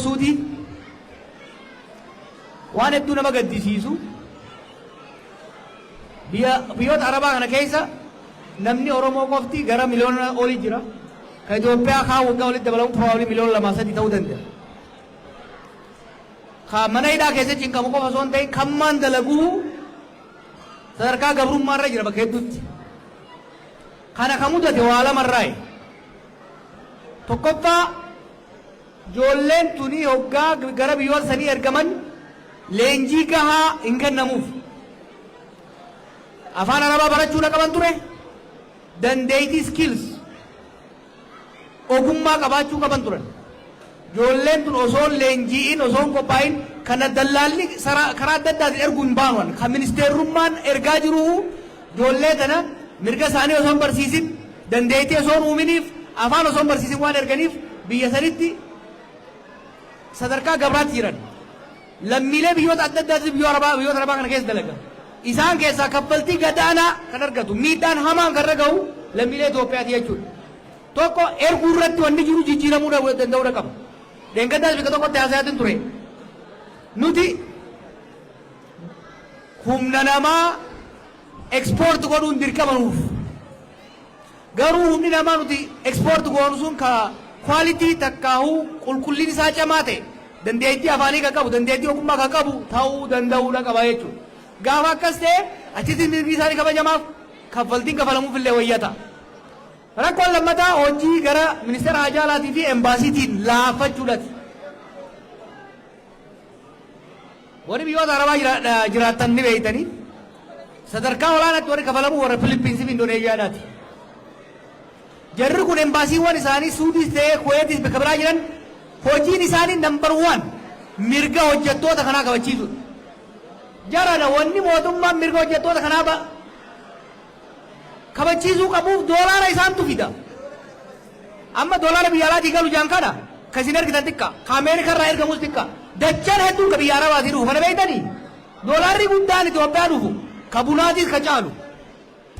Suutii waan hedduu nama gaddisiisu biyyoota Arabaa kana keessa namni Oromoo qofti gara miliyoona olii jira. Ka Itoophiyaa kaa waggaa walitti dabalamu probably miliyoona 2-3 ta'uu danda'a. Ka mana hidhaa keessa cinqamu qofa osoo hin ta'in kammaan dalaguu sadarkaa gabrummaarra jira bakka hedduutti. Kana kan mudate waa lamarraayi. Tokkoffaa ijoolleen tuni hoggaa gara biyyoota sanii ergaman leenjii gahaa hin kennamuuf. Afaan Arabaa barachuu na qaban ture. Dandeettii skills ogummaa qabaachuu qaban turan. Ijoolleen tun osoo leenjiin osoo hin qophaa'in kana dallaalli karaa adda addaatiin erguu hin baanu. Kan ministeerummaan ergaa jiru ijoollee tana mirga isaanii osoo hin barsiisin dandeettii osoo hin uuminiif afaan osoo hin barsiisin waan erganiif biyya sanitti sadarkaa gabraatti jiran. Lammiilee biyyoota adda addaatiin biyyoota Arabaa kana keessa dalagan. Isaan keessaa kaffaltii gadaanaa kan argatu miidhaan hamaan kan raga'u lammiilee Itoophiyaati jechuudha. Tokko erguu irratti wanni jiru jijjiiramuu danda'uu qaba. Deengaddaas bika tokkotti haasa'aatiin ture. Nuti humna namaa ekspoort godhuun dirqama nuuf. Garuu humni namaa nuti ekspoort goonu sun ka kwaalitii takkaahuu qulqulliin isaa cimaa ta'e dandeettii afaanii kan qabu dandeettii ogummaa kan qabu ta'uu danda'uudha qaba jechuudha. Gaafa akkas ta'e achitti mirgi isaanii kabajamaaf kaffaltiin kafalamuuf illee wayyata. Rakkoon lammataa hojii gara ministeera hajaa alaatii fi embaasiitiin laafachuudhaati. Warri biyyoota Arabaa jiraatan ni beeytanii sadarkaa olaanaatti warri kafalamu warra Filiippiinsi fi Indooneeziyaadhaati. Jarri kun embaasiiwwan isaanii Suudiis ta'ee Kuweetis bakka biraa jiran hojiin isaanii nambar 1 mirga hojjettoota kanaa kabachiisudha. Jarana wanni mootummaan mirga hojjettoota kanaa kabachiisuu qabuuf doolaara isaantu fida. Amma doolaara biyya alaatii galu jaan kana kasin ergitan xiqqa ka Ameerikaa irraa ergamus xiqqa dachaan hedduun ka biyya Arabaatii dhufu kana beeytanii doolaarri guddaan Itoophiyaa dhufu ka bunaatis ka caalu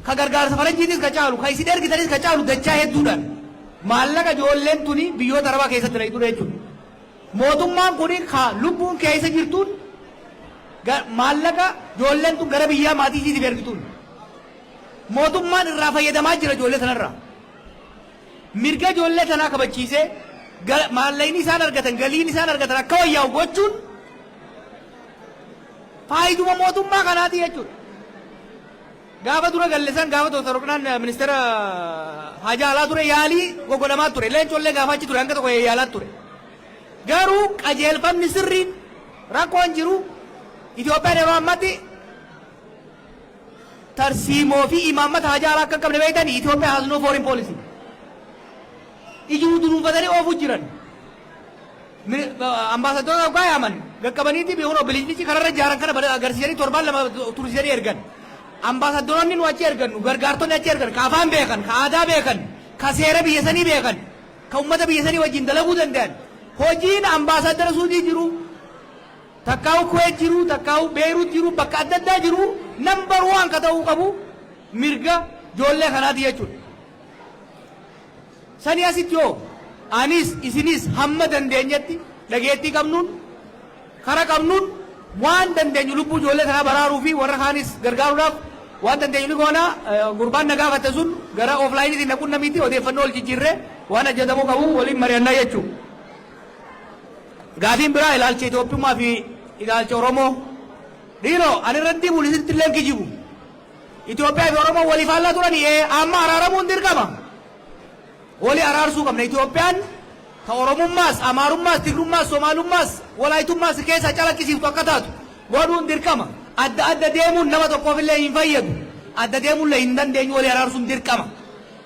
ka gargaarsa faranjiitis ka caalu ka isin ergitanis ka caalu dachaa hedduudhaan maallaqa ijoolleen tuni biyyoota Arabaa keessatti dha jechuudha. Mootummaan kuni ka lubbuun keessa jirtuun maallaqa ijoolleen tun gara biyyaa maatii isiitiif ergituun. Mootummaan irraa fayyadamaa jira ijoollee sanarraa. Mirga ijoollee sanaa kabachiisee maallaqni isaan argatan galiin isaan argatan akka wayyaa'u gochuun faayiduma mootummaa kanaati jechuudha. Gaafa dura galleessan gaafa Dr. ministeera hajaa alaa ture yaalii gogodamaa ture. Leencollee gaafa achi ture hanga tokko yaalaa ture. Garuu qajeelfamni sirriin rakkoon jiru Itoophiyaan yeroo ammaatti tarsiimoo fi imaammata hajaa alaa akka qabne beeytanii Itoophiyaa has no foreign policy. Ijuu dunuunfatanii oofuu jiran. Ambaasadoota hoggaa yaaman gaqqabaniiti beekuun obboliitichi kararra ijaaran kana agarsiisanii torbaan lama tursiisanii ergan. Ambaasadoonni nu achi ergannu gargaartonni achi ergan ka afaan beekan ka aadaa beekan ka seera biyya sanii beekan ka ummata biyya sanii wajjin dalaguu danda'an. Hojiin ambaasadara Suudii jiru takkaa'u Kuweet jiru takkaa'u Beeruut jiru bakka adda addaa jiru nambar 1 ka ta'uu qabu mirga ijoollee kanaati jechuudha. Sani asitti yoo anis isinis hamma dandeenyetti dhageettii qabnuun kara qabnuun waan dandeenyu lubbuu ijoollee kanaa baraaruu fi warra kaanis gargaaruudhaaf waan dandeenyu ni goona. Gurbaan nagaa fatte sun gara offlaayiniitiin naquun namitti odeeffannoo ol jijjiirree waan ajjatamuu qabu waliin mari'annaa jechuudha. Gaafiin biraa ilaalcha Itoophiyummaa fi ilaalcha Oromoo. Dhiiroo ani irratti mul'isitti illee kijibu. Itoophiyaa fi Oromoo waliif haallaa turanii amma araaramuun dirqama. Wali araarsuu qabna. Itoophiyaan ta Oromummaas, Amaarummaas, Tigrummaas, Somaalummaas, Walaayitummaas keessa calaqqisiiftu akka taatu godhuun dirqama. Adda adda deemuun nama tokkoof illee hin fayyadu. Adda deemuun illee hin dandeenyu wali araarsuun dirqama.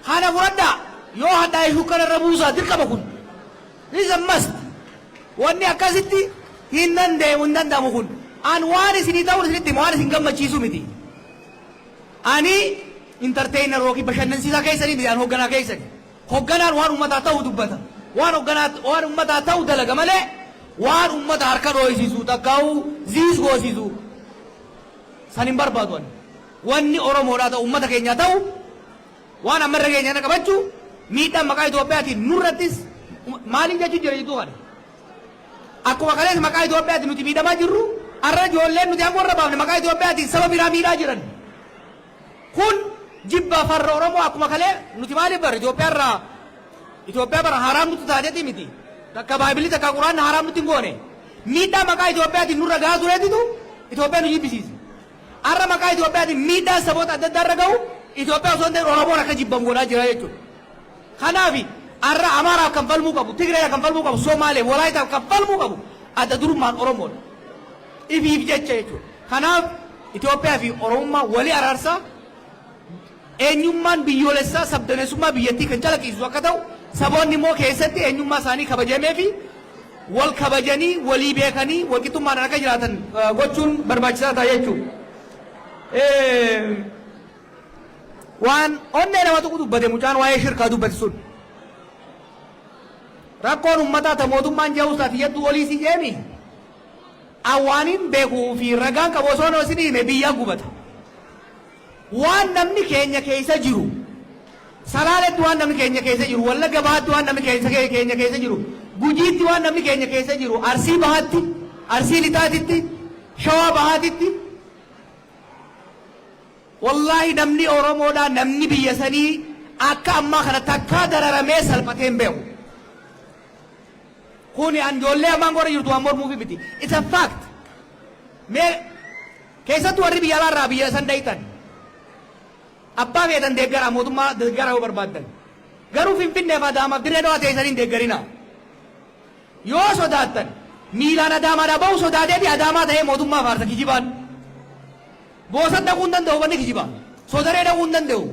Kana fudhadhaa yoo hadhaa ishuu kanarra buusaa dirqama kun. Is a must. Wanni akkasitti hin danda'amu kun. An waan isinii ta'uun isinitti waan isin gammachiisu miti. Ani entertainer yookiin bashannansiisaa keessanii miti an hoogganaa keessanii. Hoogganaan waan ummataa ta'uu dubbata. Waan ummataa ta'uu dalaga malee waan ummata harka dhooyisiisu takkaa'uu ziis goosiisu san hin barbaadu. Wanni Oromoodhaa ta'u ummata keenyaa ta'u waan ammarra keenya qabachuu miidhaan maqaa Itoophiyaatiin nurrattis maaliin jechuun jira jituu kana. akkuma kalees maqaa Itoophiyaatti nuti miidhamaa jirru arra ijoolleen nuti amma warra baafne maqaa Itoophiyaatti saba biraa miidhaa jiran kun jibba farra Oromoo akkuma kalee nuti maaliif bara Itoophiyaa bara haraam nuti taateeti miti takka baayibilii takka quraan haraam nuti hin goone miidhaa maqaa Itoophiyaatti nurra gahaa tureetitu Itoophiyaan nu jibbisiise arra maqaa Itoophiyaatti miidhaa saboota adda addaa irra gahu Itoophiyaa osoo hin ta'in Oromoon akka jibban godhaa jira jechuudha. Kanaafi arra Amaaraaf kan falmuu qabu, Tigraayif kan falmuu qabu, Somaaleef, Walaayitaaf kan falmuu qabu adda durummaan Oromoodha. Ifiif jecha jechuudha. Kanaaf Itoophiyaa fi Oromummaa walii araarsaa eenyummaan biyyoolessaa sabdaneessummaa biyyattii kan calaqqisiisu akka ta'u saboonni immoo keessatti eenyummaa isaanii kabajamee fi wal kabajanii walii beekanii walqixxummaadhaan akka jiraatan gochuun barbaachisaa ta'a jechuudha. waan onnee nama tuqu dubbate mucaan waa'ee shirkaa dubbate sun rakkoon ummataa ta mootummaan jehuusaaf yaddu olii si jeemi awwaaniin beekuu fi ragaan qabu osoo noo sinime biyyaa gubata waan namni keenya keessa jiru salaaletti waan namni keenya keessa jiru wallagga bahaatti waan namni keenya keessa jiru gujiitti waan namni keenya keessa jiru arsii bahaatti arsii lixaatitti shawaa bahaatitti wallahi namni Oromoodha namni biyya sanii akka ammaa kana takkaa dararamee salphatee hin beeku kuni anjoollee ammaan gora jirtu waan mormuufi miti it's a fact mee keessattuu warri biyya alaarraa biyya san dhayitan abbaa feetan deeggaraa mootummaa deeggaraa yoo barbaaddan garuu Finfinneef Adaamaaf dirree dhawaa teessanii hin deeggarinaa yoo sodaattan miilaan Adaamaadhaa ba'u sodaateeti Adaamaa ta'ee mootummaa faarsa kijibaan boosan dhaquu hin danda'u wanni kijibaa sodaree dhaquu hin danda'u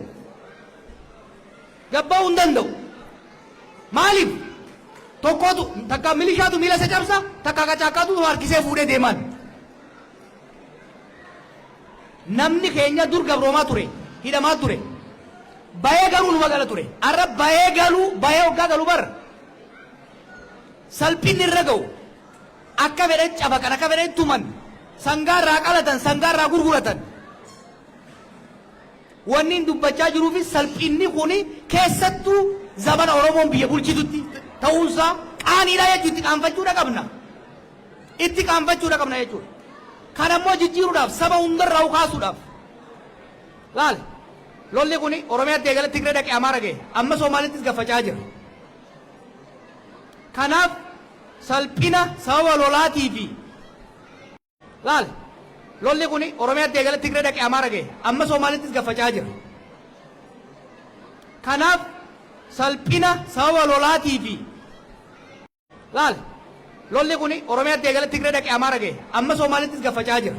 gabba'uu hin danda'u maaliif tokkotu takka milishaatu miila isa cabsa takka qacaaqaatu harkisee fuudhee deeman namni keenya dur gabroomaa ture hidhamaa ture bayee galuu nu magala ture arra bayee hoggaa galuu bar salphinni irra ga'u akka fedhan cabaqan akka fedhan tuman sangaarraa qalatan sangaarraa gurguratan wanni dubbachaa jiruufi salphinni kuni keessattuu zamana Oromoon biyya bulchitutti ta'uunsaa qaaniidha jechuudha itti qaanfachuudha qabna jechuudha kan ammoo jijjiiruudhaaf saba hundarraa ukaasuudhaaf laal lolli kuni Oromiyaatti eegale Tigree dhaqee Amaara ga'e amma Somaalittis gaffachaa jira kanaaf salphina sababa lolaatii fi laal lolli kuni Oromiyaatti eegale Tigree dhaqee Amaara ga'e amma Somaalittis gaffachaa jira kanaaf salphina sababa lolaatii fi laal lolli kuni Oromiyaatti eegale Tigree dhaqee Amaara ga'e amma Somaalittis gaffachaa jira